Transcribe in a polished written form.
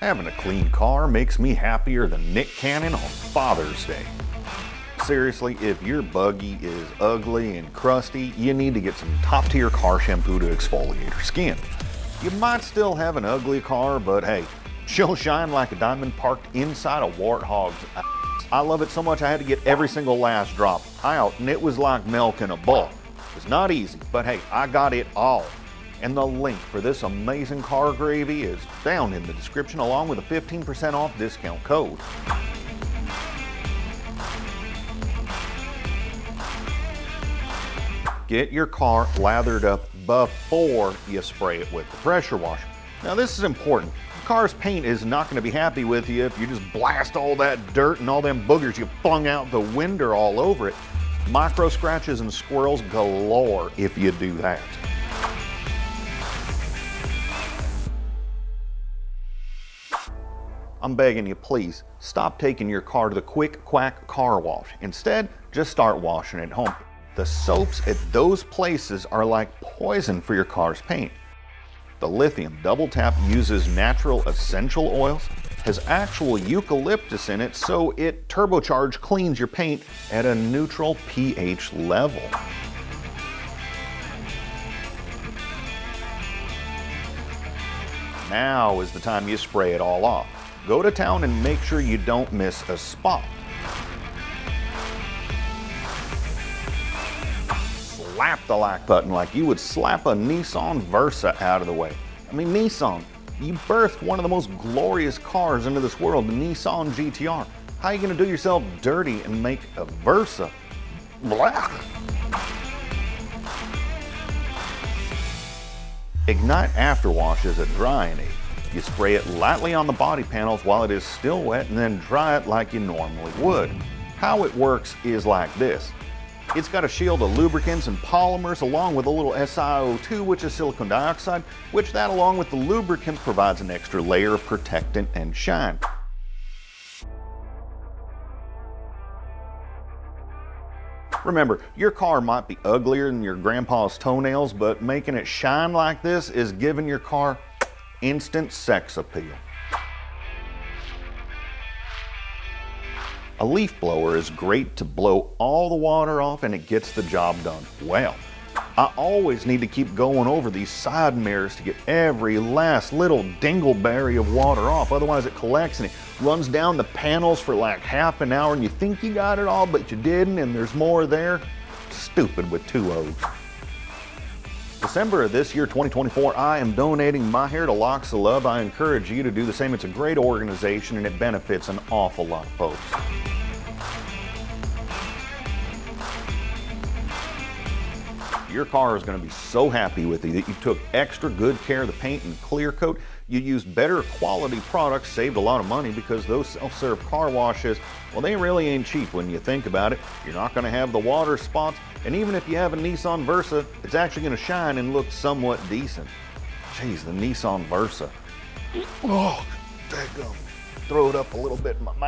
Having a clean car makes me happier than Nick Cannon on Father's Day. Seriously, if your buggy is ugly and crusty, you need to get some top-tier car shampoo to exfoliate your skin. You might still have an ugly car, but hey, she'll shine like a diamond parked inside a warthog's ass. I love it so much I had to get every single last drop out, and it was like milk in a bowl. It's not easy, but hey, I got it all. And the link for this amazing car gravy is down in the description, along with a 15% off discount code. Get your car lathered up before you spray it with the pressure washer. Now this is important. The car's paint is not going to be happy with you if you just blast all that dirt and all them boogers you flung out the window all over it. Micro scratches and squirrels galore if you do that. I'm begging you, please, stop taking your car to the quick quack car wash. Instead, just start washing it at home. The soaps at those places are like poison for your car's paint. The Lithium Double Tap uses natural essential oils, has actual eucalyptus in it, so it turbocharged cleans your paint at a neutral pH level. Now is the time you spray it all off. Go to town and make sure you don't miss a spot. Slap the like button like you would slap a Nissan Versa out of the way. I mean, Nissan, you birthed one of the most glorious cars into this world, the Nissan GTR. How are you going to do yourself dirty and make a Versa? Blah. Ignite Afterwash is a drying aid. You spray it lightly on the body panels while it is still wet and then dry it like you normally would. How it works is like this. It's got a shield of lubricants and polymers along with a little SiO2, which is silicon dioxide, which that along with the lubricant provides an extra layer of protectant and shine. Remember, your car might be uglier than your grandpa's toenails, but making it shine like this is giving your car instant sex appeal. A leaf blower is great to blow all the water off and it gets the job done well. I always need to keep going over these side mirrors to get every last little dingleberry of water off, otherwise it collects and it runs down the panels for like half an hour and you think you got it all but you didn't and there's more there. Stupid with two O's. December of this year, 2024, I am donating my hair to Locks of Love. I encourage you to do the same. It's a great organization and it benefits an awful lot of folks. Your car is going to be so happy with you that you took extra good care of the paint and clear coat. You used better quality products, saved a lot of money because those self-serve car washes, well, they really ain't cheap when you think about it. You're not going to have the water spots, and even if you have a Nissan Versa, it's actually going to shine and look somewhat decent. Jeez, the Nissan Versa. Oh, daggum. Throw it up a little bit in my mouth.